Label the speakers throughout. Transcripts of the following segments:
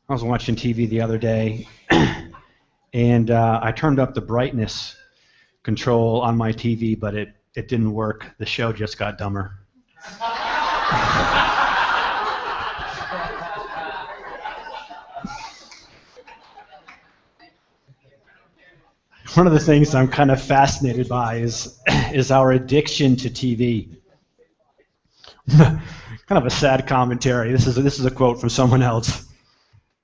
Speaker 1: I was watching TV the other day, and I turned up the brightness control on my TV, but it didn't work. The show just got dumber. One of the things I'm kind of fascinated by is our addiction to TV. Kind of a sad commentary. This is a quote from someone else.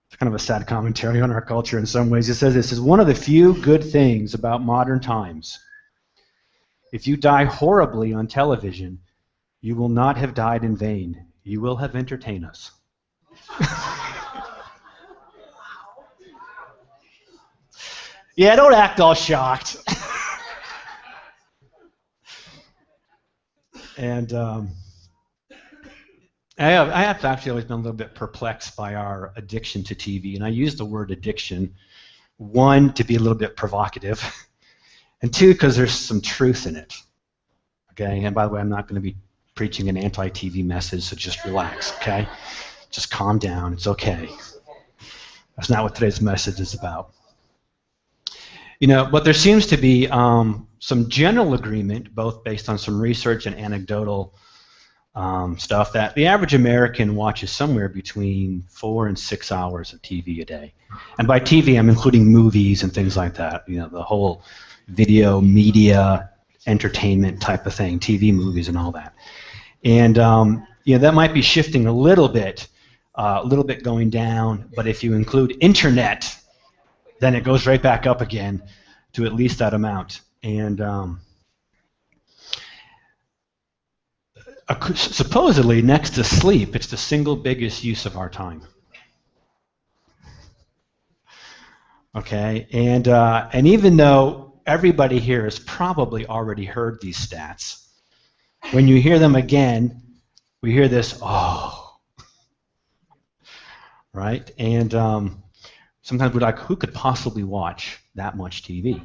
Speaker 1: It's kind of a sad commentary on our culture in some ways. It says this is one of the few good things about modern times. If you die horribly on television, you will not have died in vain. You will have entertained us. Yeah, don't act all shocked. And I have actually always been a little bit perplexed by our addiction to TV, and I use the word addiction, one, to be a little bit provocative, and two, because there's some truth in it. Okay, and by the way, I'm not going to be preaching an anti-TV message, so just relax, okay? Just calm down, it's okay. That's not what today's message is about. You know, but there seems to be some general agreement, both based on some research and anecdotal stuff, that the average American watches somewhere between 4 and 6 hours of TV a day. And by TV, I'm including movies and things like that. You know, the whole video, media, entertainment type of thing, TV, movies, and all that. And you know, that might be shifting a little bit going down. But if you include internet, then it goes right back up again to at least that amount. And supposedly, next to sleep, it's the single biggest use of our time. Okay, and even though everybody here has probably already heard these stats, when you hear them again, we hear this, oh, right? And sometimes we're like, who could possibly watch that much TV?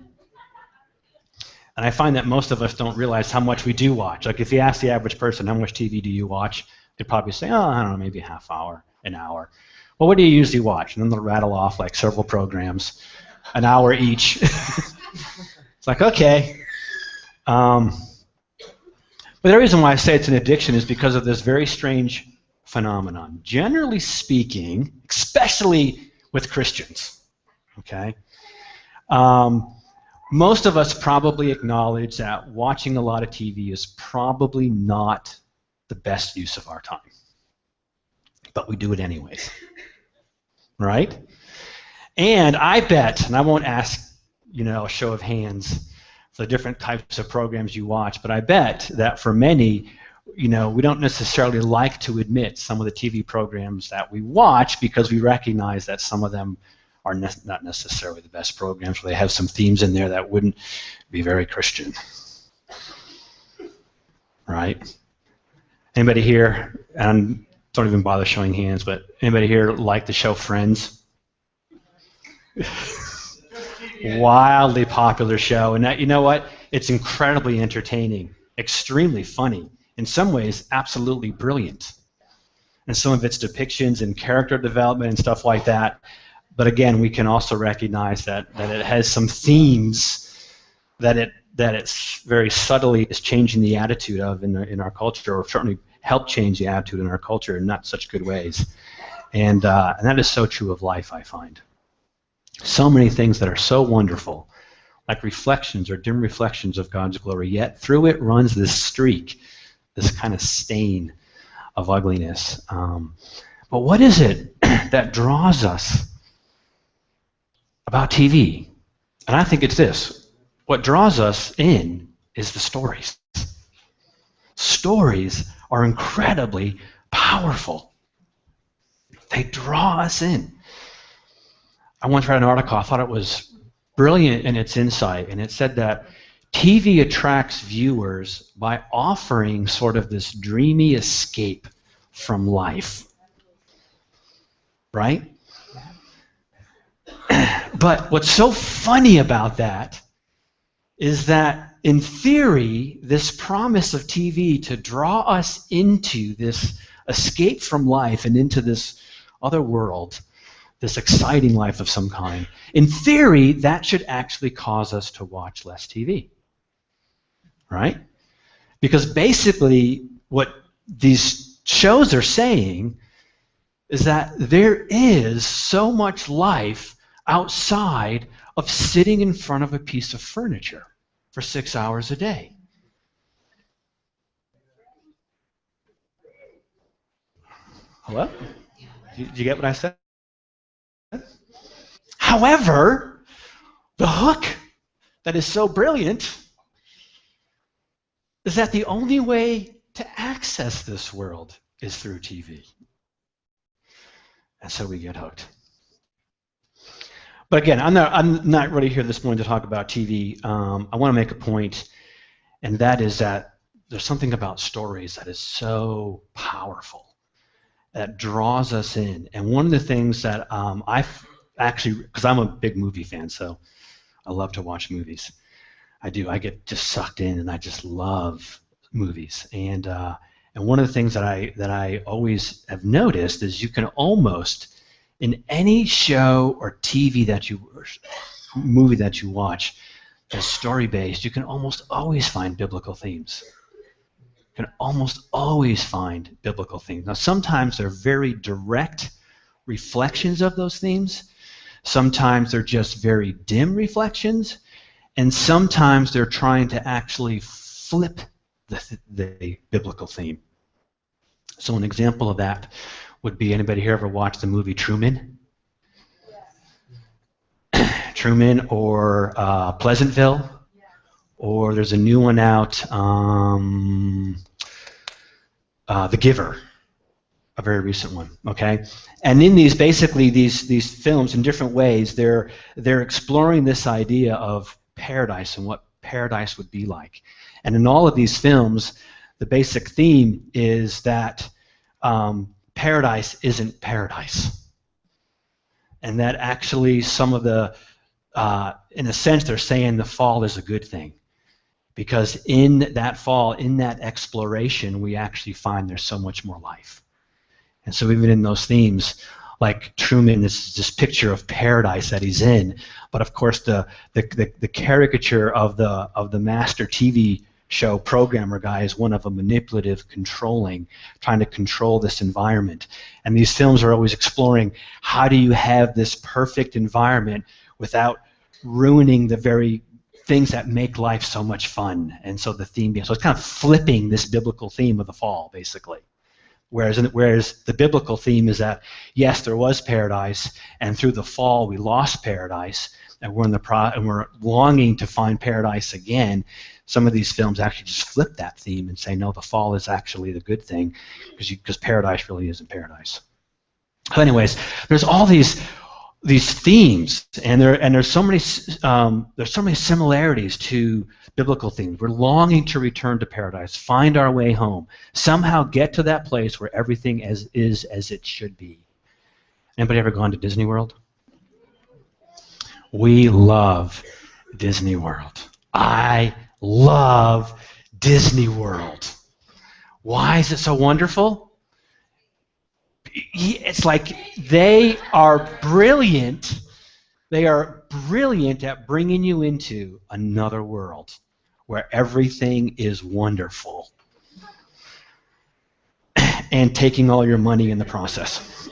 Speaker 1: And I find that most of us don't realize how much we do watch. Like if you ask the average person, how much TV do you watch? They'd probably say, oh, I don't know, maybe a half hour, an hour. Well, what do you usually watch? And then they'll rattle off like several programs, an hour each. It's like, okay. But the reason why I say it's an addiction is because of this very strange phenomenon. Generally speaking, especially with Christians, okay? Most of us probably acknowledge that watching a lot of TV is probably not the best use of our time. But we do it anyways, right? And I bet, and I won't ask, you know, a show of hands for the different types of programs you watch, but I bet that for many, you know, we don't necessarily like to admit some of the TV programs that we watch because we recognize that some of them are not necessarily the best programs, where they have some themes in there that wouldn't be very Christian. Right? Anybody here, and don't even bother showing hands, but anybody here like the show Friends? Wildly popular show, and that, you know what? It's incredibly entertaining, extremely funny, in some ways absolutely brilliant. And some of its depictions and character development and stuff like that. But again, we can also recognize that it has some themes that it's very subtly is changing the attitude of in our culture, or certainly help change the attitude in our culture in not such good ways. And that is so true of life, I find. So many things that are so wonderful, like reflections or dim reflections of God's glory, yet through it runs this streak, this kind of stain of ugliness. But what is it that draws us about TV? And I think it's this. What draws us in is the stories. Stories are incredibly powerful. They draw us in. I once read an article, I thought it was brilliant in its insight, and it said that TV attracts viewers by offering sort of this dreamy escape from life. Right? But what's so funny about that is that, in theory, this promise of TV to draw us into this escape from life and into this other world this exciting life of some kind. In theory, that should actually cause us to watch less TV, right? Because basically what these shows are saying is that there is so much life outside of sitting in front of a piece of furniture for 6 hours a day. Hello? Did you get what I said? However, the hook that is so brilliant is that the only way to access this world is through TV. And so we get hooked. But again, I'm not really here this morning to talk about TV. I want to make a point, and that is that there's something about stories that is so powerful, that draws us in. And one of the things that I've actually, because I'm a big movie fan, so I love to watch movies. I do. I get just sucked in, and I just love movies. And one of the things that I always have noticed is you can almost, in any show or TV that you, or movie that you watch that's story-based, you can almost always find biblical themes. You can almost always find biblical themes. Now, sometimes they're very direct reflections of those themes. Sometimes they're just very dim reflections. And sometimes they're trying to actually flip the biblical theme. So an example of that would be, anybody here ever watched the movie Truman? Yes. Truman, or Pleasantville? Yes. Or there's a new one out, The Giver, a very recent one, okay? And in these, basically, these films, in different ways, they're exploring this idea of paradise and what paradise would be like. And in all of these films, the basic theme is that paradise isn't paradise. And that actually some of the, in a sense, they're saying the fall is a good thing. Because in that fall, in that exploration, we actually find there's so much more life. And so even in those themes, like Truman, this picture of paradise that he's in, but of course the caricature of the master TV show programmer guy is one of a manipulative, controlling, trying to control this environment. And these films are always exploring, how do you have this perfect environment without ruining the very things that make life so much fun? And so the theme, so it's kind of flipping this biblical theme of the fall, basically. Whereas the biblical theme is that, yes, there was paradise, and through the fall we lost paradise, and we're longing to find paradise again. Some of these films actually just flip that theme and say, no, the fall is actually the good thing, because paradise really isn't paradise. So anyways, there's all these themes, and there's so many similarities to biblical themes. We're longing to return to paradise, find our way home, somehow get to that place where everything is as it should be. Anybody ever gone to Disney World? We love Disney World. I love Disney World. Why is it so wonderful? It's like they are brilliant. They are brilliant at bringing you into another world where everything is wonderful and taking all your money in the process.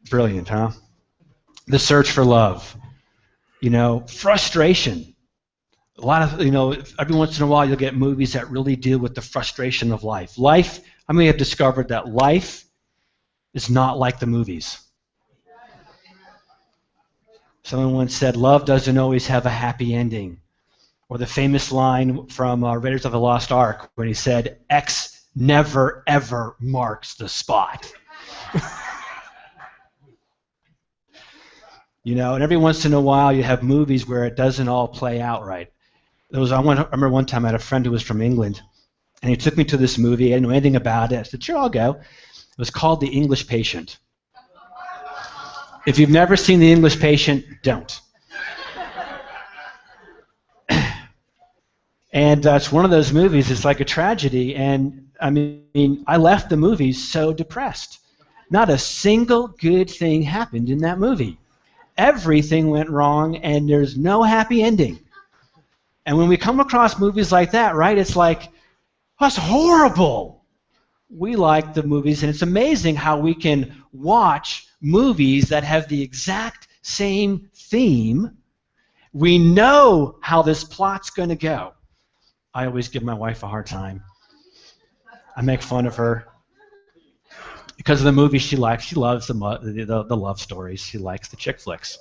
Speaker 1: Brilliant, huh? The search for love. Frustration. A lot of, every once in a while you'll get movies that really deal with the frustration of life. I may have discovered that life is not like the movies. Someone once said, love doesn't always have a happy ending. Or the famous line from Raiders of the Lost Ark when he said, X never ever marks the spot. And every once in a while you have movies where it doesn't all play out right. I remember one time I had a friend who was from England, and he took me to this movie. I didn't know anything about it. I said, sure, I'll go. It was called The English Patient. If you've never seen The English Patient, don't. And it's one of those movies, it's like a tragedy, and I left the movie so depressed. Not a single good thing happened in that movie. Everything went wrong, and there's no happy ending. And when we come across movies like that, right, it's like, that's horrible. We like the movies, and it's amazing how we can watch movies that have the exact same theme. We know how this plot's going to go. I always give my wife a hard time. I make fun of her because of the movies she likes. She loves the love stories. She likes the chick flicks.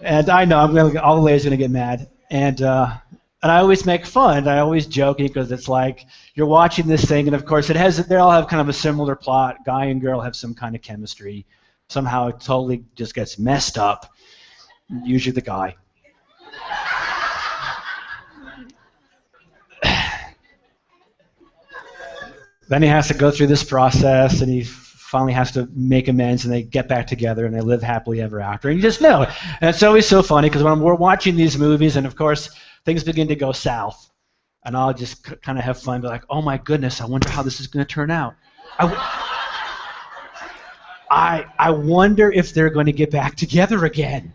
Speaker 1: And I know all the ladies are going to get mad. And I always make fun. I always joke because it's like you're watching this thing, and of course they all have kind of a similar plot. Guy and girl have some kind of chemistry. Somehow it totally just gets messed up. Usually the guy. Then he has to go through this process, and he finally has to make amends, and they get back together, and they live happily ever after. And you just know. And it's always so funny because when we're watching these movies, and of course things begin to go south, and I'll just kind of have fun, be like, oh my goodness, I wonder how this is going to turn out. I wonder if they're going to get back together again.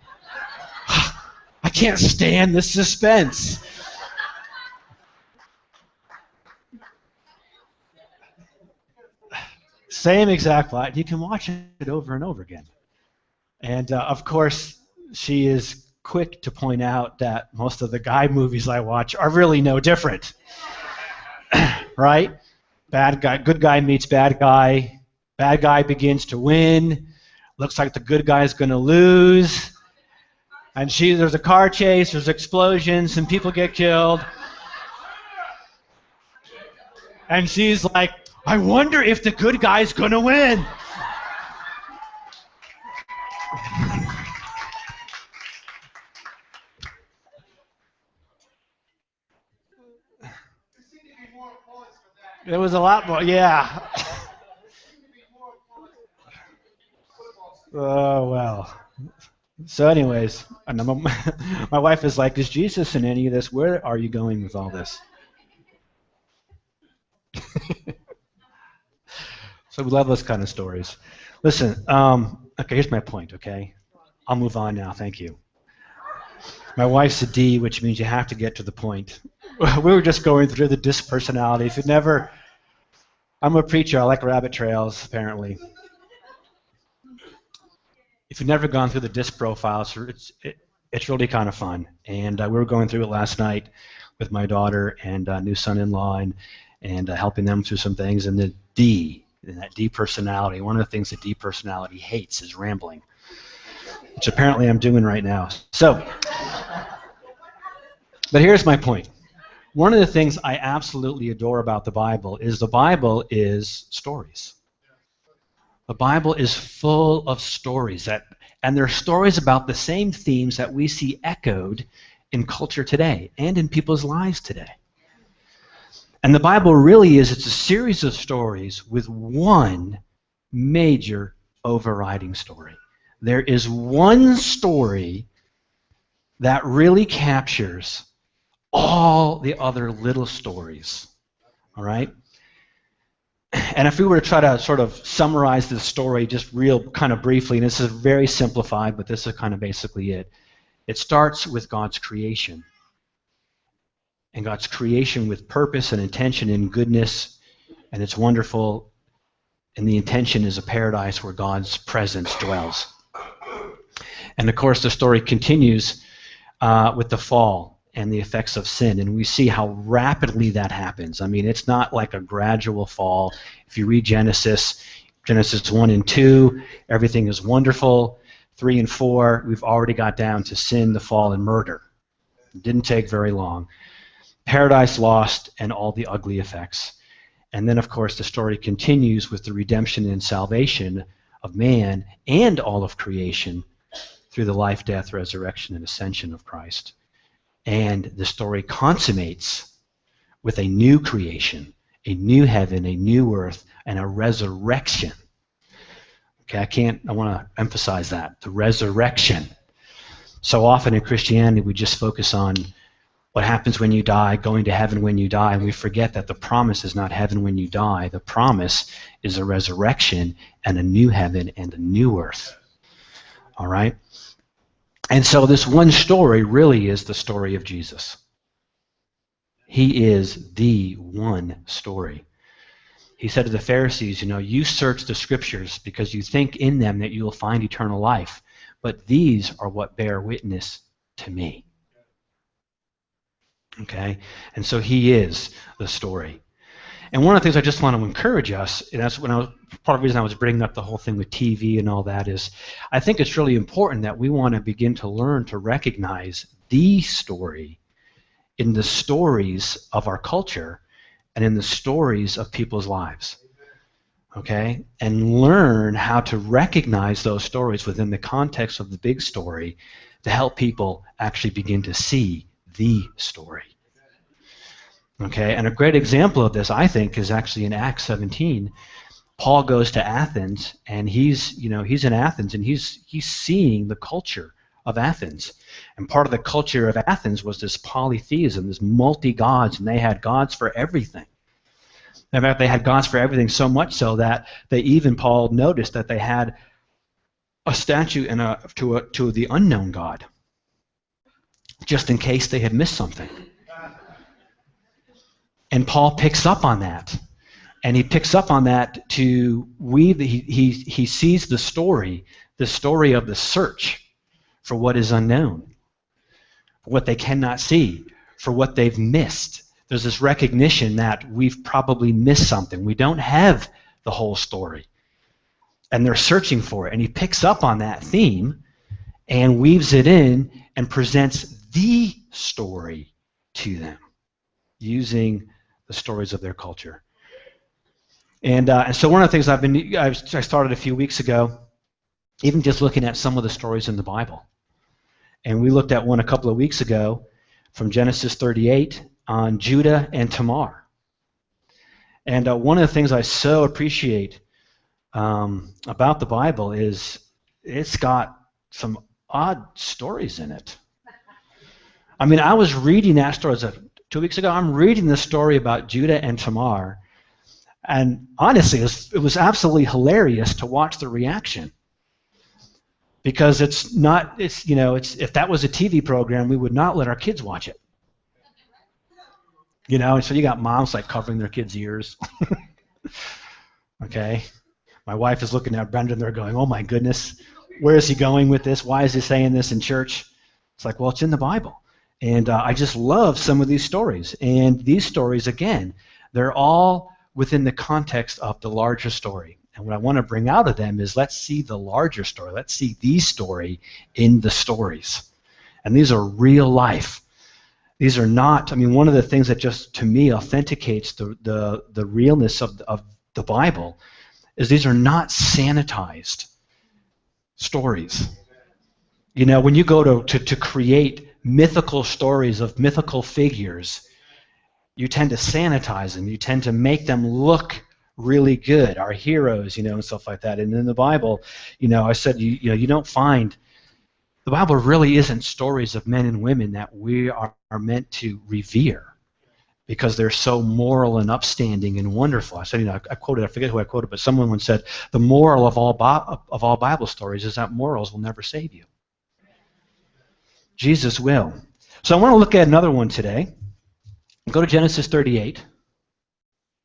Speaker 1: I can't stand this suspense. Same exact plot. You can watch it over and over again. And of course, she is quick to point out that most of the guy movies I watch are really no different. Right? Bad guy, good guy meets bad guy. Bad guy begins to win. Looks like the good guy is going to lose. And there's a car chase, there's explosions, and people get killed. And she's like, I wonder if the good guy's going to win. There was a lot more, yeah. Oh, well. So anyways, my wife is like, is Jesus in any of this? Where are you going with all this? So we love those kind of stories. Listen, okay, here's my point, okay? I'll move on now, thank you. My wife's a D, which means you have to get to the point. We were just going through the disc personality. If you've never, I'm a preacher, I like rabbit trails, apparently. If you've never gone through the disc profiles, it's really kind of fun. And we were going through it last night with my daughter and new son-in-law and helping them through some things. And the D, and that D personality, one of the things that D personality hates is rambling, which apparently I'm doing right now. So, but here's my point. One of the things I absolutely adore about the Bible is stories. The Bible is full of stories, and they're stories about the same themes that we see echoed in culture today and in people's lives today. And the Bible really it's a series of stories with one major overriding story. There is one story that really captures all the other little stories, all right? And if we were to try to sort of summarize this story just real kind of briefly, and this is very simplified, but this is kind of basically it. It starts with God's creation. And God's creation with purpose and intention and goodness, and it's wonderful, and the intention is a paradise where God's presence dwells. And of course the story continues with the fall and the effects of sin, and we see how rapidly that happens. I mean, it's not like a gradual fall. If you read Genesis 1 and 2, everything is wonderful. 3 and 4, we've already got down to sin, the fall, and murder. It didn't take very long. Paradise lost and all the ugly effects. And then, of course, the story continues with the redemption and salvation of man and all of creation through the life, death, resurrection, and ascension of Christ. And the story consummates with a new creation, a new heaven, a new earth, and a resurrection. Okay, I want to emphasize that, the resurrection. So often in Christianity we just focus on what happens when you die, going to heaven when you die, and we forget that the promise is not heaven when you die. The promise is a resurrection and a new heaven and a new earth. All right? And so this one story really is the story of Jesus. He is the one story. He said to the Pharisees, you search the scriptures because you think in them that you will find eternal life, but these are what bear witness to me. Okay? And so he is the story. And one of the things I just want to encourage us, and that's part of the reason I was bringing up the whole thing with TV and all that, is I think it's really important that we want to begin to learn to recognize the story in the stories of our culture and in the stories of people's lives. Okay? And learn how to recognize those stories within the context of the big story to help people actually begin to see the story. Okay, and a great example of this, I think, is actually in Acts 17. Paul goes to Athens, and he's in Athens, and he's seeing the culture of Athens. And part of the culture of Athens was this polytheism, this multi-gods, and they had gods for everything. In fact, they had gods for everything, so much so that Paul noticed that they had a statue to the unknown god, just in case they had missed something. And Paul picks up on that. And he picks up on that to weave, he sees the story of the search for what is unknown, for what they cannot see, for what they've missed. There's this recognition that we've probably missed something. We don't have the whole story. And they're searching for it. And he picks up on that theme and weaves it in and presents the story to them using the stories of their culture. And so one of the things I started a few weeks ago, even just looking at some of the stories in the Bible. And we looked at one a couple of weeks ago from Genesis 38 on Judah and Tamar. And one of the things I so appreciate about the Bible is it's got some odd stories in it. I mean, I was reading that story 2 weeks ago. I'm reading the story about Judah and Tamar, and honestly, it was absolutely hilarious to watch the reaction. Because if that was a TV program, we would not let our kids watch it. And so you got moms like covering their kids' ears. Okay? My wife is looking at Brendan, they're going, oh my goodness, where is he going with this? Why is he saying this in church? It's like, well, it's in the Bible. And I just love some of these stories. And these stories, again, they're all within the context of the larger story. And what I want to bring out of them is let's see the larger story. Let's see the story in the stories. And these are real life. These are not, one of the things that just, to me, authenticates the realness of the Bible is these are not sanitized stories. When you go to create mythical stories of mythical figures, you tend to sanitize them. You tend to make them look really good, our heroes, and stuff like that. And in the Bible, I said, you don't find, the Bible really isn't stories of men and women that we are meant to revere because they're so moral and upstanding and wonderful. I said, I quoted, I forget who I quoted, but someone once said, the moral of all Bible stories is that morals will never save you. Jesus will. So I want to look at another one today. Go to Genesis 38.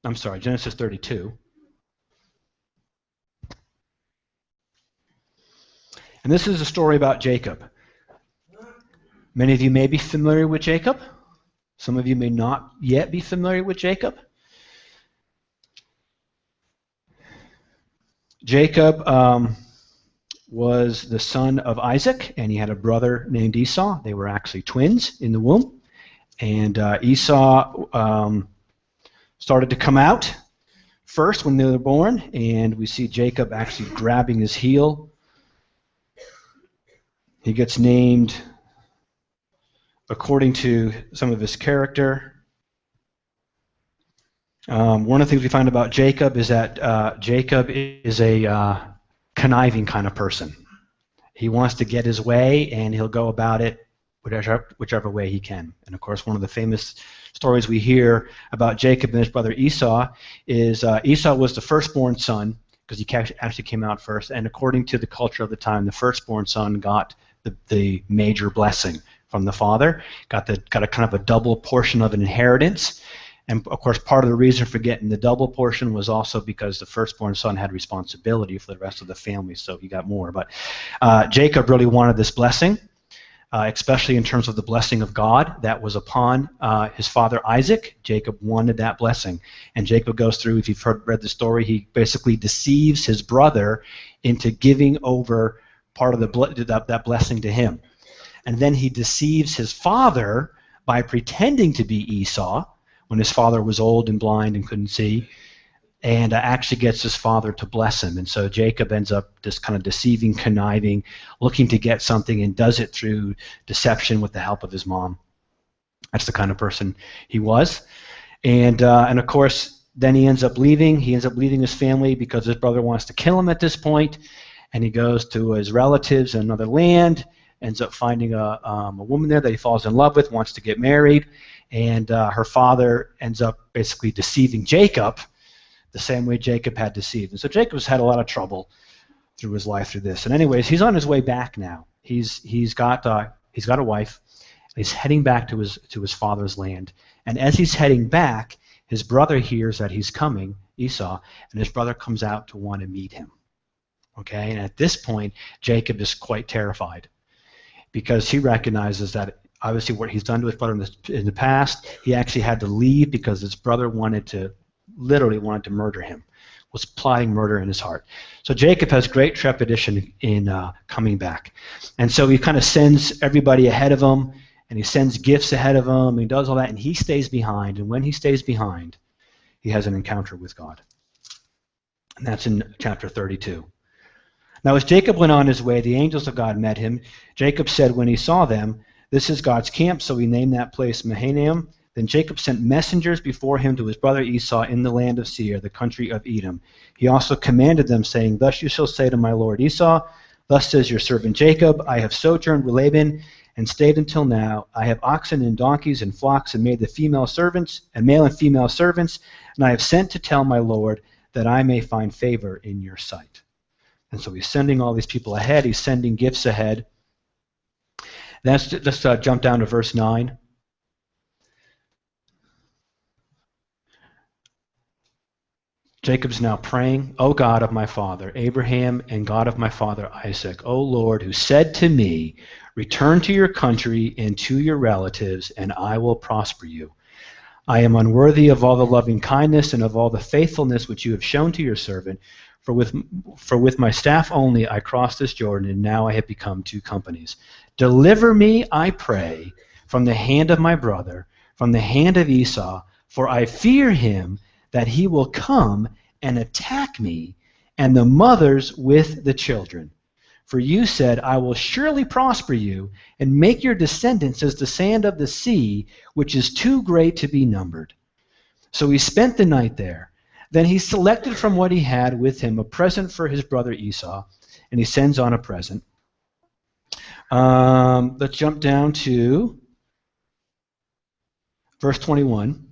Speaker 1: Genesis 32. And this is a story about Jacob. Many of you may be familiar with Jacob. Some of you may not yet be familiar with Jacob. Jacob was the son of Isaac, and he had a brother named Esau. They were actually twins in the womb. And Esau started to come out first when they were born, and we see Jacob actually grabbing his heel. He gets named according to some of his character. One of the things we find about Jacob is that Jacob is a conniving kind of person. He wants to get his way, and he'll go about it whichever way he can. And of course, one of the famous stories we hear about Jacob and his brother Esau is Esau was the firstborn son, because he actually came out first, and according to the culture of the time, the firstborn son got the major blessing from the father, got a kind of a double portion of an inheritance. And of course, part of the reason for getting the double portion was also because the firstborn son had responsibility for the rest of the family, so he got more. But Jacob really wanted this blessing, especially in terms of the blessing of God that was upon his father Isaac. Jacob wanted that blessing. And Jacob goes through, if you've read the story, he basically deceives his brother into giving over part of that blessing to him. And then he deceives his father by pretending to be Esau, when his father was old and blind and couldn't see, and actually gets his father to bless him. And so Jacob ends up just kind of deceiving, conniving, looking to get something, and does it through deception with the help of his mom. That's the kind of person he was. And of course, then he ends up leaving. He ends up leaving his family because his brother wants to kill him at this point, and he goes to his relatives in another land, ends up finding a woman there that he falls in love with, wants to get married, and her father ends up basically deceiving Jacob the same way Jacob had deceived. And so Jacob's had a lot of trouble through his life through this. And anyways, he's on his way back now. He's got a wife. He's heading back to his father's land. And as he's heading back, his brother hears that he's coming, Esau, and his brother comes out to want to meet him. Okay, and at this point, Jacob is quite terrified, because he recognizes that obviously what he's done to his brother in the past, he actually had to leave because his brother literally wanted to murder him, was plotting murder in his heart. So Jacob has great trepidation in coming back. And so he kind of sends everybody ahead of him, and he sends gifts ahead of him, and he does all that, and he stays behind. And when he stays behind, he has an encounter with God. And that's in chapter 32. Now, as Jacob went on his way, the angels of God met him. Jacob said when he saw them, "This is God's camp," so he named that place Mahanaim. Then Jacob sent messengers before him to his brother Esau in the land of Seir, the country of Edom. He also commanded them, saying, "Thus you shall say to my lord Esau, thus says your servant Jacob, I have sojourned with Laban and stayed until now. I have oxen and donkeys and flocks, and made the female servants and male and female servants, and I have sent to tell my lord that I may find favor in your sight." And so he's sending all these people ahead. He's sending gifts ahead. Let's jump down to verse 9. Jacob's now praying, "O God of my father Abraham and God of my father Isaac, O Lord, who said to me, 'Return to your country and to your relatives, and I will prosper you.' I am unworthy of all the loving kindness and of all the faithfulness which you have shown to your servant. For with my staff only I crossed this Jordan, and now I have become two companies. Deliver me, I pray, from the hand of my brother, from the hand of Esau, for I fear him that he will come and attack me, and the mothers with the children. For you said, I will surely prosper you, and make your descendants as the sand of the sea, which is too great to be numbered." So he spent the night there. Then he selected from what he had with him a present for his brother Esau, and he sends on a present. Let's jump down to verse 21.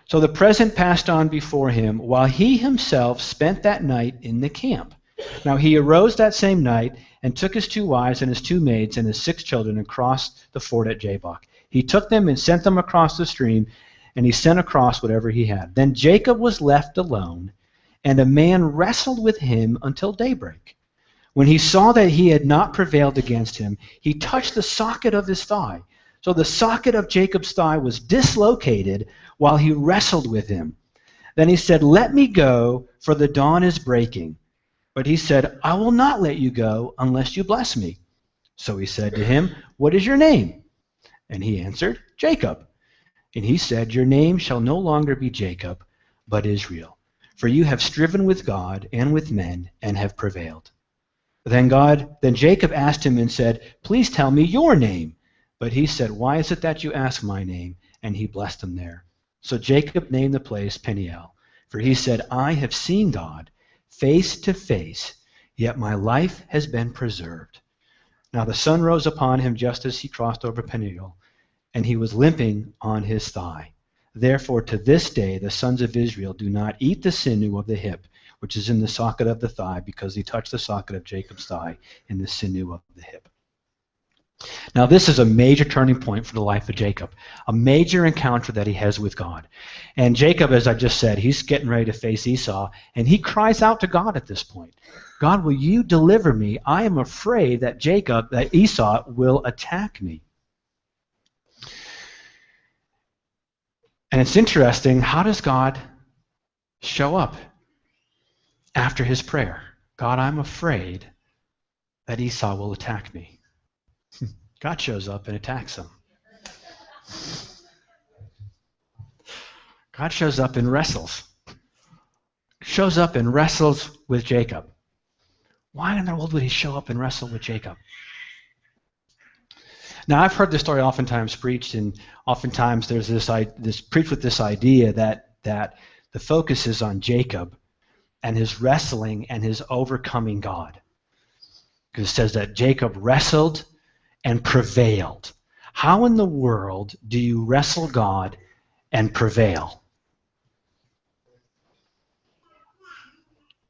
Speaker 1: So the present passed on before him, while he himself spent that night in the camp. Now he arose that same night, and took his 2 wives and his 2 maids and his 6 children, and crossed the ford at Jabbok. He took them and sent them across the stream, and he sent across whatever he had. Then Jacob was left alone, and a man wrestled with him until daybreak. When he saw that he had not prevailed against him, he touched the socket of his thigh. So the socket of Jacob's thigh was dislocated while he wrestled with him. Then he said, "Let me go, for the dawn is breaking." But he said, "I will not let you go unless you bless me." So he said to him, "What is your name?" And he answered, "Jacob." And he said, "Your name shall no longer be Jacob, but Israel, for you have striven with God and with men and have prevailed." Then Jacob asked him and said, "Please tell me your name." But he said, "Why is it that you ask my name?" And he blessed him there. So Jacob named the place Peniel, for he said, "I have seen God face to face, yet my life has been preserved." Now the sun rose upon him just as he crossed over Peniel, and he was limping on his thigh. Therefore to this day the sons of Israel do not eat the sinew of the hip, which is in the socket of the thigh, because he touched the socket of Jacob's thigh in the sinew of the hip. Now this is a major turning point for the life of Jacob, a major encounter that he has with God. And Jacob, as I just said, he's getting ready to face Esau, and he cries out to God at this point. God, will you deliver me? I am afraid that Esau will attack me. And it's interesting, how does God show up after his prayer? God, I'm afraid that Esau will attack me. God shows up and attacks him. God shows up and wrestles. Shows up and wrestles with Jacob. Why in the world would he show up and wrestle with Jacob? Now, I've heard this story oftentimes preached, and oftentimes there's this preached with this idea that the focus is on Jacob and his wrestling and his overcoming God. Because it says that Jacob wrestled and prevailed. How in the world do you wrestle God and prevail?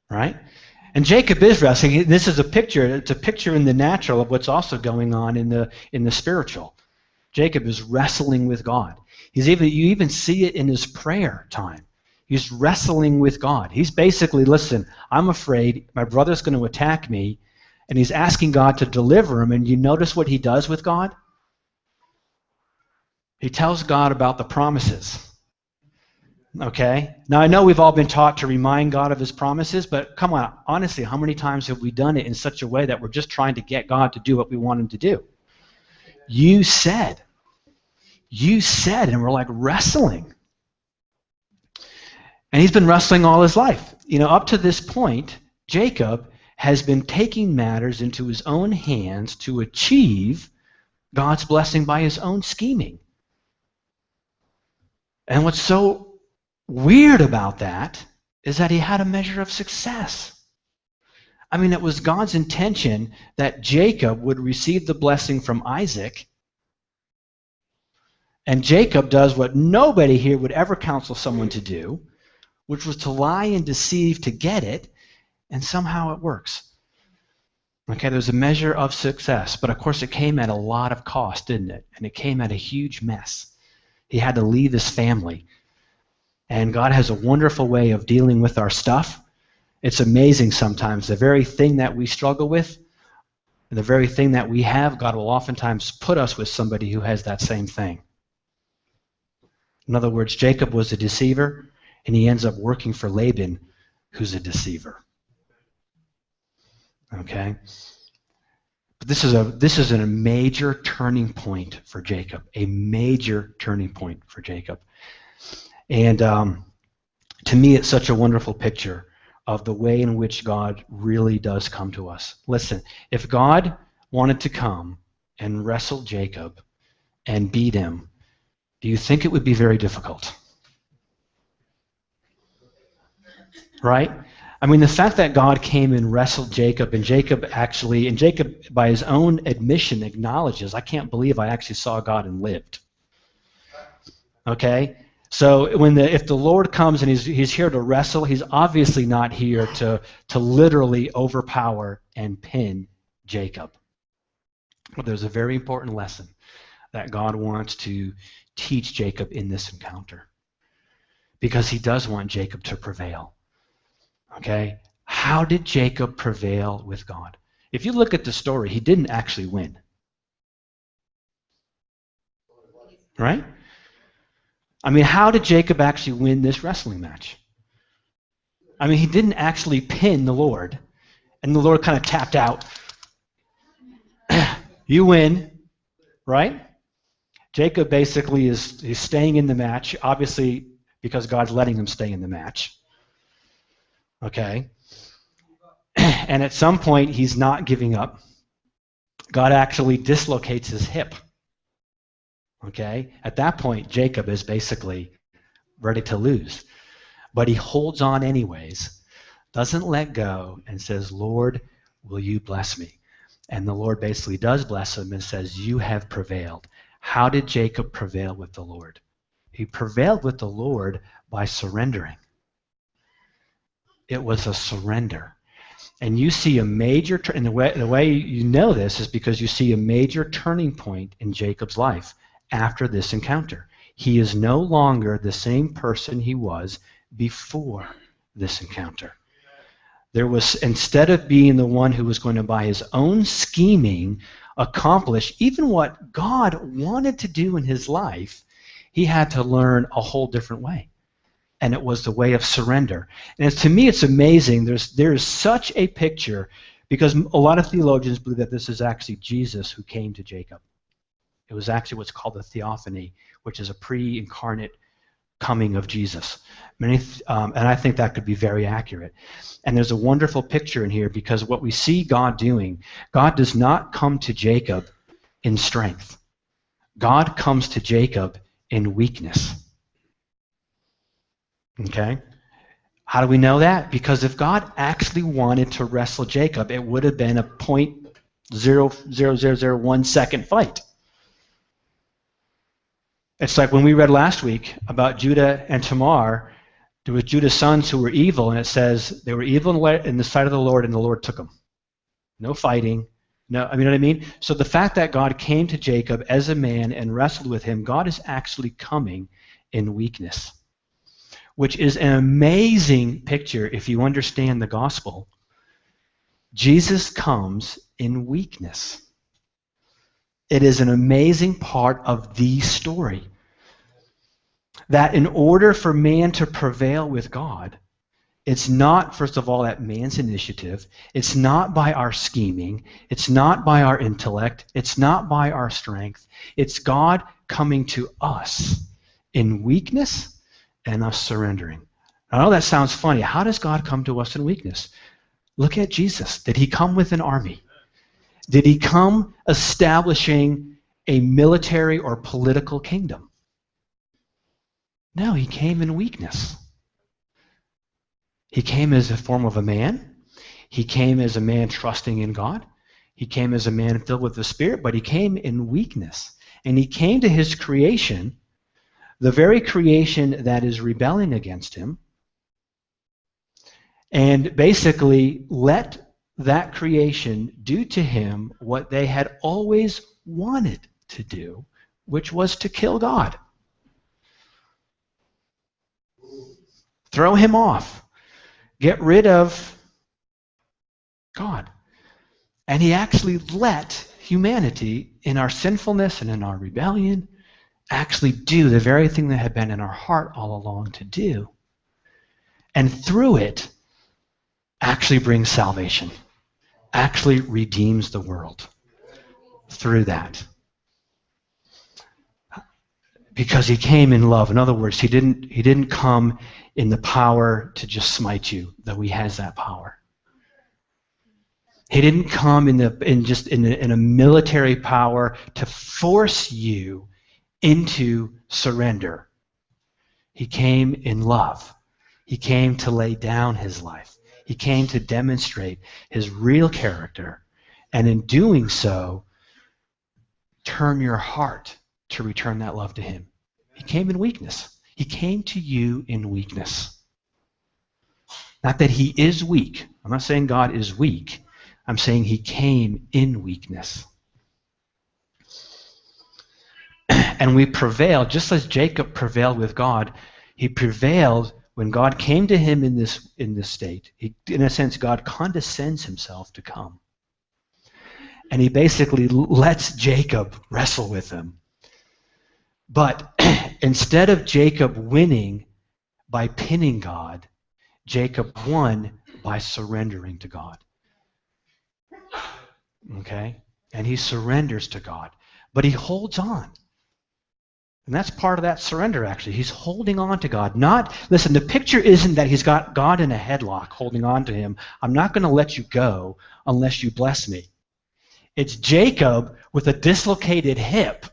Speaker 1: Right? And Jacob is wrestling. This is a picture. It's a picture in the natural of what's also going on in the spiritual. Jacob is wrestling with God. You even see it in his prayer time. He's wrestling with God. He's basically, listen, I'm afraid my brother's going to attack me, and he's asking God to deliver him. And you notice what he does with God? He tells God about the promises. Okay? Now, I know we've all been taught to remind God of his promises, but come on, honestly, how many times have we done it in such a way that we're just trying to get God to do what we want him to do? You said, and we're like wrestling. And he's been wrestling all his life. You know, up to this point, Jacob has been taking matters into his own hands to achieve God's blessing by his own scheming. And what's so weird about that is that he had a measure of success. I mean, it was God's intention that Jacob would receive the blessing from Isaac, and Jacob does what nobody here would ever counsel someone to do, which was to lie and deceive to get it, and somehow it works. Okay, there's a measure of success, but of course it came at a lot of cost, didn't it? And it came at a huge mess. He had to leave his family. And God has a wonderful way of dealing with our stuff. It's amazing sometimes. The very thing that we struggle with, the very thing that we have, God will oftentimes put us with somebody who has that same thing. In other words, Jacob was a deceiver, and he ends up working for Laban, who's a deceiver. Okay? But this is a major turning point for Jacob, a major turning point for Jacob. And to me, it's such a wonderful picture of the way in which God really does come to us. Listen, if God wanted to come and wrestle Jacob and beat him, do you think it would be very difficult? Right? I mean, the fact that God came and wrestled Jacob, and Jacob by his own admission acknowledges, I can't believe I actually saw God and lived. Okay? So if the Lord comes and he's here to wrestle, he's obviously not here to literally overpower and pin Jacob. But there's a very important lesson that God wants to teach Jacob in this encounter, because he does want Jacob to prevail. Okay? How did Jacob prevail with God? If you look at the story, he didn't actually win. Right? I mean, how did Jacob actually win this wrestling match? I mean, he didn't actually pin the Lord, and the Lord kind of tapped out. You win, right? Jacob basically he's staying in the match, obviously because God's letting him stay in the match. Okay? And at some point, he's not giving up. God actually dislocates his hip. Okay? At that point, Jacob is basically ready to lose. But he holds on anyways, doesn't let go, and says, Lord, will you bless me? And the Lord basically does bless him and says, you have prevailed. How did Jacob prevail with the Lord? He prevailed with the Lord by surrendering. It was a surrender. And you see a major, and the way you know this is because you see a major turning point in Jacob's life after this encounter. He is no longer the same person he was before this encounter. There was, instead of being the one who was going to, by his own scheming, accomplish even what God wanted to do in his life, he had to learn a whole different way. And it was the way of surrender. And to me, it's amazing. There is such a picture, because a lot of theologians believe that this is actually Jesus who came to Jacob. It was actually what's called a theophany, which is a pre-incarnate coming of Jesus. And I think that could be very accurate. And there's a wonderful picture in here, because what we see God doing, God does not come to Jacob in strength. God comes to Jacob in weakness. Okay? How do we know that? Because if God actually wanted to wrestle Jacob, it would have been a 0.00001 second fight. It's like when we read last week about Judah and Tamar. There was Judah's sons who were evil, and it says they were evil in the sight of the Lord, and the Lord took them. No fighting. No, you know what I mean? So the fact that God came to Jacob as a man and wrestled with him, God is actually coming in weakness, which is an amazing picture if you understand the gospel. Jesus comes in weakness. It is an amazing part of the story. That in order for man to prevail with God, it's not, first of all, that man's initiative. It's not by our scheming. It's not by our intellect. It's not by our strength. It's God coming to us in weakness and us surrendering. I know that sounds funny. How does God come to us in weakness? Look at Jesus. Did he come with an army? Did he come establishing a military or political kingdom? No, he came in weakness. He came as a form of a man. He came as a man trusting in God. He came as a man filled with the Spirit, but he came in weakness. And he came to his creation, the very creation that is rebelling against him, and basically let that creation do to him what they had always wanted to do, which was to kill God. Throw him off. Get rid of God. And he actually let humanity, in our sinfulness and in our rebellion, actually do the very thing that had been in our heart all along to do. And through it, actually brings salvation. Actually redeems the world through that. Because he came in love. In other words, he didn't come in the power to just smite you, though he has that power. He didn't come in a military power to force you into surrender. He came in love. He came to lay down his life. He came to demonstrate his real character, and in doing so, turn your heart to return that love to him. He came in weakness. He came to you in weakness. Not that he is weak. I'm not saying God is weak. I'm saying he came in weakness. And we prevailed, just as Jacob prevailed with God. He prevailed when God came to him in this state. In a sense, God condescends himself to come. And he basically lets Jacob wrestle with him. But instead of Jacob winning by pinning God, Jacob won by surrendering to God. Okay? And he surrenders to God. But he holds on. And that's part of that surrender, actually. He's holding on to God. Listen, the picture isn't that he's got God in a headlock holding on to him. I'm not going to let you go unless you bless me. It's Jacob with a dislocated hip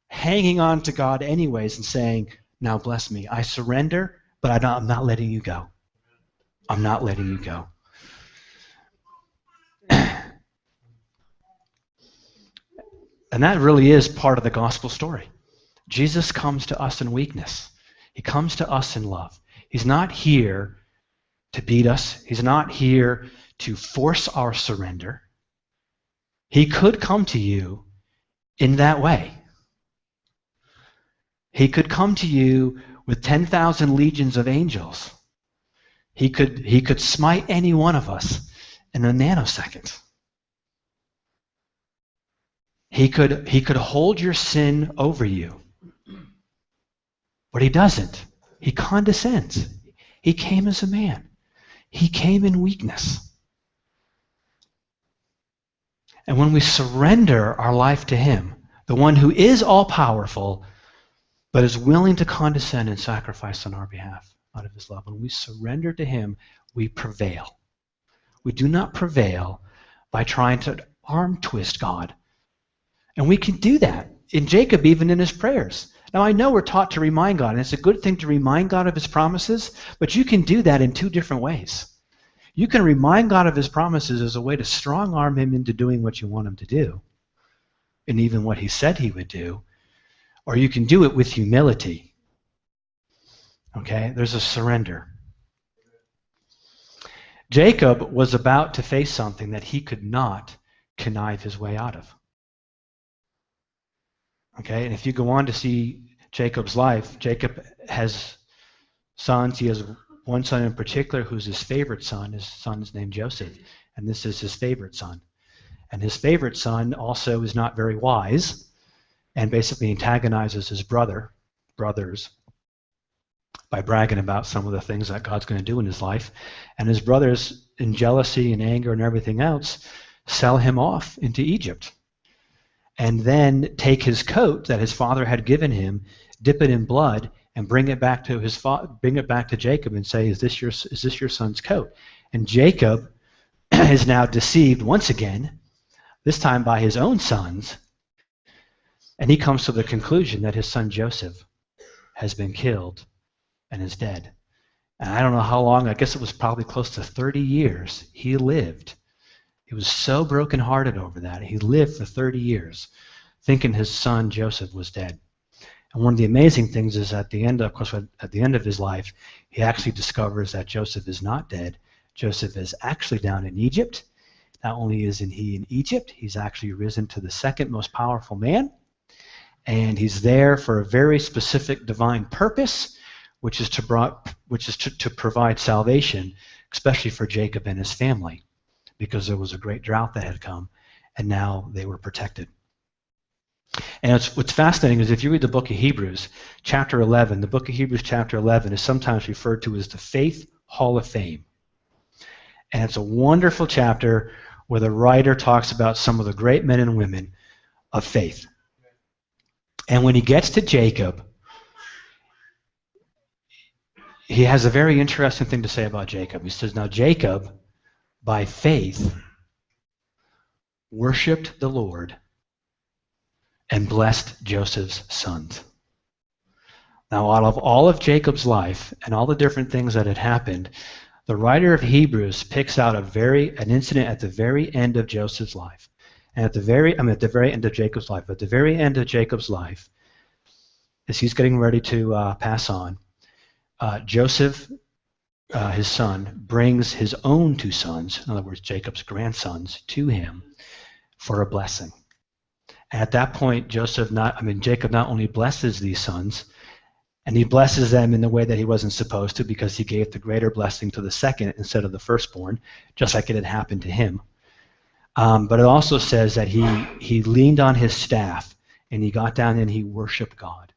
Speaker 1: hanging on to God anyways and saying, now bless me. I surrender, but I'm not letting you go. I'm not letting you go. And that really is part of the gospel story. Jesus comes to us in weakness. He comes to us in love. He's not here to beat us. He's not here to force our surrender. He could come to you in that way. He could come to you with 10,000 legions of angels. He could smite any one of us in a nanosecond. He could hold your sin over you. But he doesn't. He condescends. He came as a man. He came in weakness. And when we surrender our life to him, the one who is all-powerful, but is willing to condescend and sacrifice on our behalf out of his love, when we surrender to him, we prevail. We do not prevail by trying to arm twist God. And we can do that in Jacob, even in his prayers. Now, I know we're taught to remind God, and it's a good thing to remind God of his promises, but you can do that in two different ways. You can remind God of his promises as a way to strong-arm him into doing what you want him to do, and even what he said he would do, or you can do it with humility. Okay? There's a surrender. Jacob was about to face something that he could not connive his way out of. Okay, and if you go on to see Jacob's life, Jacob has sons. He has one son in particular who's his favorite son. His son is named Joseph, and this is his favorite son. And his favorite son also is not very wise and basically antagonizes his brothers, by bragging about some of the things that God's going to do in his life. And his brothers, in jealousy and anger and everything else, sell him off into Egypt. And then take his coat that his father had given him, dip it in blood, and bring it back to Jacob and say, "Is this your son's coat?" And Jacob is now deceived once again, this time by his own sons, and he comes to the conclusion that his son Joseph has been killed and is dead. And I don't know how long. I guess it was probably close to 30 years he lived. He was so brokenhearted over that. He lived for 30 years thinking his son Joseph was dead. And one of the amazing things is at the end of his life, he actually discovers that Joseph is not dead. Joseph is actually down in Egypt. Not only isn't he in Egypt, he's actually risen to the second most powerful man. And he's there for a very specific divine purpose, which is to provide salvation, especially for Jacob and his family, because there was a great drought that had come, and now they were protected. And what's fascinating is if you read the book of Hebrews, chapter 11, the book of Hebrews chapter 11 is sometimes referred to as the Faith Hall of Fame. And it's a wonderful chapter where the writer talks about some of the great men and women of faith. And when he gets to Jacob, he has a very interesting thing to say about Jacob. He says, now Jacob, by faith, worshipped the Lord and blessed Joseph's sons. Now, out of all of Jacob's life and all the different things that had happened, the writer of Hebrews picks out an incident at the very end of Joseph's life. And at the very end of Jacob's life. At the very end of Jacob's life, as he's getting ready to pass on, Joseph, his son, brings his own two sons, in other words, Jacob's grandsons, to him for a blessing. And at that point, Jacob not only blesses these sons, and he blesses them in the way that he wasn't supposed to, because he gave the greater blessing to the second instead of the firstborn, just like it had happened to him. But it also says that he leaned on his staff, and he got down and he worshiped God.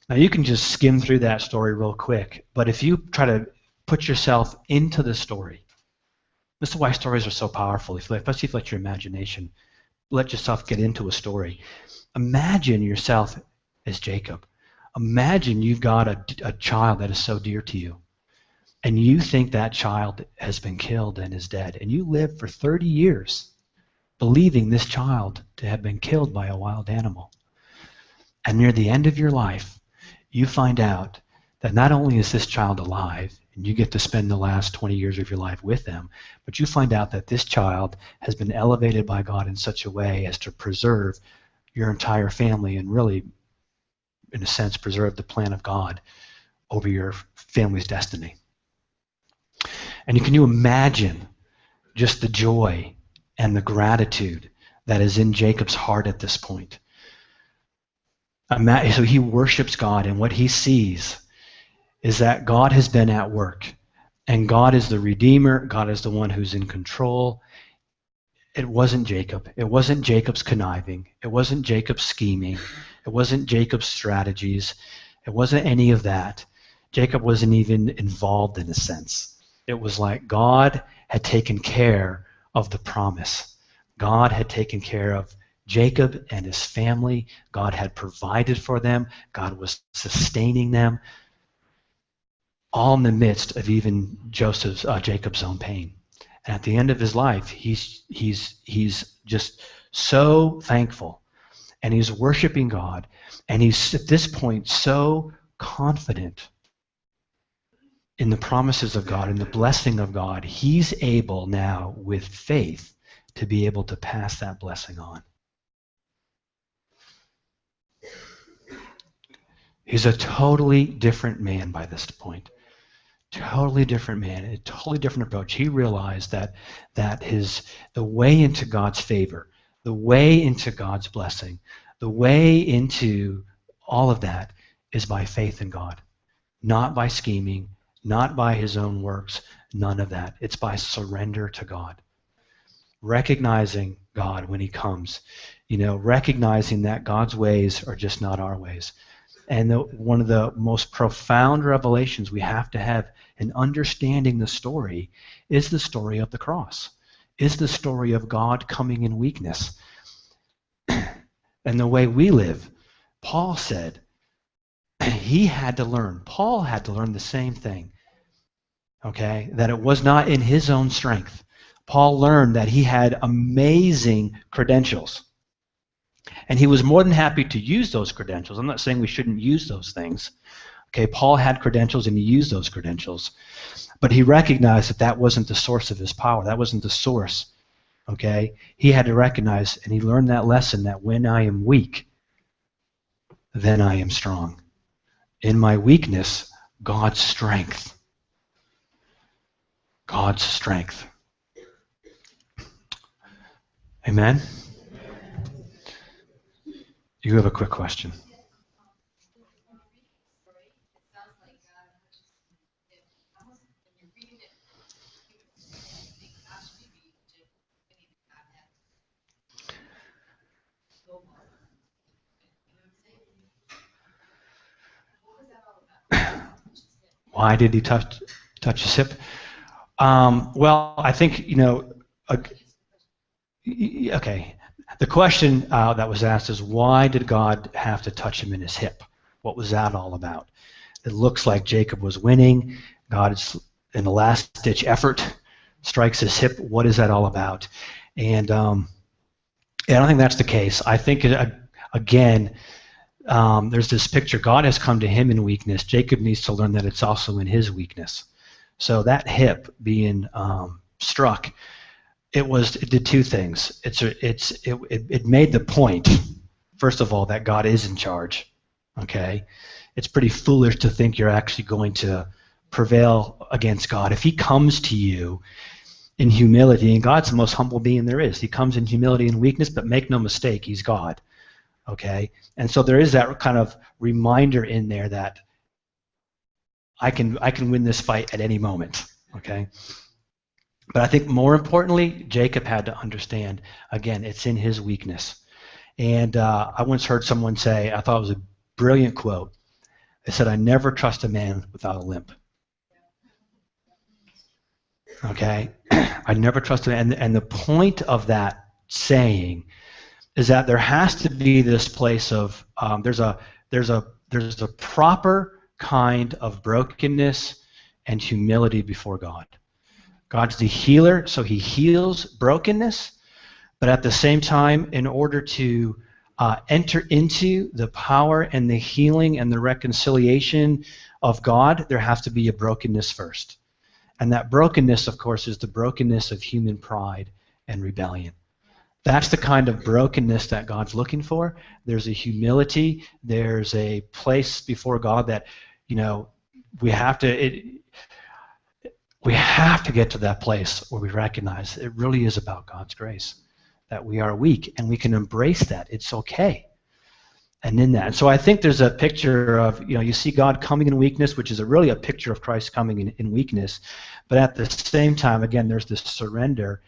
Speaker 1: Now, you can just skim through that story real quick, but if you try to put yourself into the story, this is why stories are so powerful, especially if you let your imagination, let yourself get into a story. Imagine yourself as Jacob. Imagine you've got a child that is so dear to you, and you think that child has been killed and is dead, and you live for 30 years believing this child to have been killed by a wild animal. And near the end of your life, you find out that not only is this child alive, and you get to spend the last 20 years of your life with them, but you find out that this child has been elevated by God in such a way as to preserve your entire family and really, in a sense, preserve the plan of God over your family's destiny. And can you imagine just the joy and the gratitude that is in Jacob's heart at this point? So he worships God, and what he sees is that God has been at work, and God is the Redeemer. God is the one who's in control. It wasn't Jacob. It wasn't Jacob's conniving. It wasn't Jacob's scheming. It wasn't Jacob's strategies. It wasn't any of that. Jacob wasn't even involved in a sense. It was like God had taken care of the promise. God had taken care of Jacob and his family. God had provided for them. God was sustaining them, all in the midst of even Jacob's own pain. And at the end of his life, he's just so thankful, and he's worshiping God, and he's at this point so confident in the promises of God and the blessing of God. He's able now, with faith, to be able to pass that blessing on. He's a totally different man by this point. Totally different man, a totally different approach. He realized that the way into God's favor, the way into God's blessing, the way into all of that is by faith in God, not by scheming, not by his own works, none of that. It's by surrender to God, recognizing God when he comes, recognizing that God's ways are just not our ways. And one of the most profound revelations we have to have in understanding the story is the story of the cross, is the story of God coming in weakness. And the way we live, Paul said, Paul had to learn the same thing, okay, that it was not in his own strength. Paul learned that he had amazing credentials. And he was more than happy to use those credentials. I'm not saying we shouldn't use those things. Okay, Paul had credentials and he used those credentials. But he recognized that that wasn't the source of his power. That wasn't the source. Okay? He had to recognize, and he learned that lesson, that when I am weak, then I am strong. In my weakness, God's strength. God's strength. Amen? You have a quick question. Why did he touch his hip? Well, I think, okay. The question that was asked is, why did God have to touch him in his hip? What was that all about? It looks like Jacob was winning. God is, in the last-ditch effort, strikes his hip. What is that all about? And I don't think that's the case. I think, again, there's this picture. God has come to him in weakness. Jacob needs to learn that it's also in his weakness. So that hip being struck, it did two things. It made the point, first of all, that God is in charge. Okay, it's pretty foolish to think you're actually going to prevail against God. If he comes to you in humility, and God's the most humble being there is, he comes in humility and weakness, but make no mistake, he's God. Okay, and so there is that kind of reminder in there that I can win this fight at any moment. Okay. But I think more importantly, Jacob had to understand, again, it's in his weakness. And I once heard someone say, I thought it was a brilliant quote. They said, I never trust a man without a limp. Okay? I never trust a man. And the point of that saying is that there has to be this place of, there's a proper kind of brokenness and humility before God. God's the healer, so he heals brokenness, but at the same time, in order to enter into the power and the healing and the reconciliation of God, there has to be a brokenness first. And that brokenness, of course, is the brokenness of human pride and rebellion. That's the kind of brokenness that God's looking for. There's a humility. There's a place before God that, we have to get to that place where we recognize it really is about God's grace, that we are weak, and we can embrace that. It's okay. And in that, and so I think there's a picture of, you see God coming in weakness, which is really a picture of Christ coming in weakness. But at the same time, again, there's this surrender.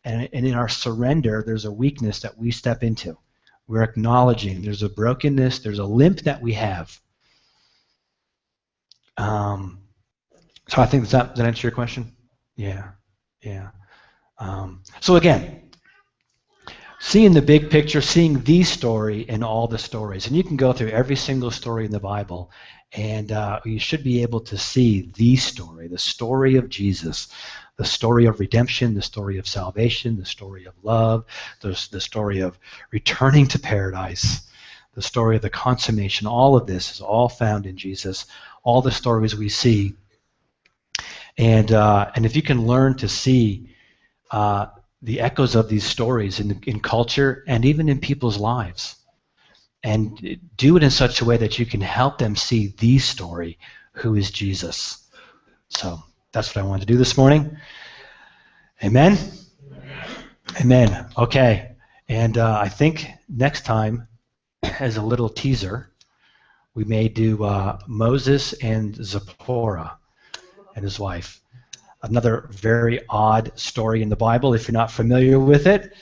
Speaker 1: And in our surrender, there's a weakness that we step into. We're acknowledging there's a brokenness, there's a limp that we have. So I think, does that answer your question? Yeah. So again, seeing the big picture, seeing the story in all the stories. And you can go through every single story in the Bible, and you should be able to see the story of Jesus, the story of redemption, the story of salvation, the story of love, the story of returning to paradise, the story of the consummation. All of this is all found in Jesus, all the stories we see. And if you can learn to see the echoes of these stories in culture and even in people's lives, and do it in such a way that you can help them see the story, who is Jesus. So that's what I wanted to do this morning. Amen? Amen. Okay. And I think next time, as a little teaser, we may do Moses and Zipporah and his wife. Another very odd story in the Bible, if you're not familiar with it.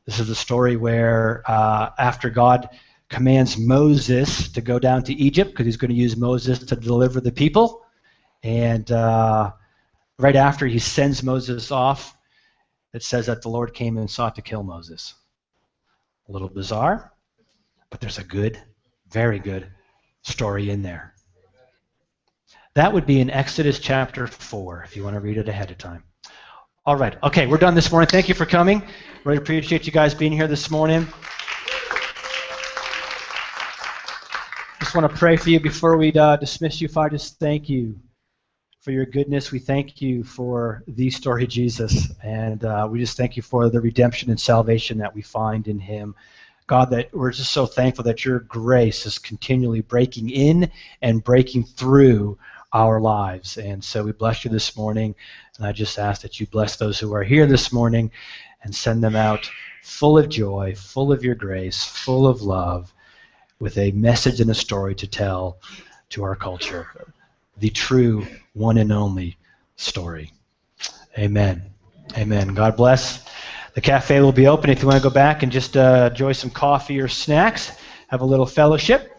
Speaker 1: This is a story where after God commands Moses to go down to Egypt, because he's going to use Moses to deliver the people, and right after he sends Moses off, it says that the Lord came and sought to kill Moses. A little bizarre, but there's a good, very good story in there. That would be in Exodus chapter 4, if you want to read it ahead of time. All right. Okay, we're done this morning. Thank you for coming. Really appreciate you guys being here this morning. Just want to pray for you before we dismiss you. Father, just thank you for your goodness. We thank you for the story, Jesus, and we just thank you for the redemption and salvation that we find in him. God, that we're just so thankful that your grace is continually breaking in and breaking through our lives. And so we bless you this morning, and I just ask that you bless those who are here this morning and send them out full of joy, full of your grace, full of love, with a message and a story to tell to our culture. The true one and only story. Amen. Amen. God bless. The cafe will be open if you want to go back and just enjoy some coffee or snacks, have a little fellowship.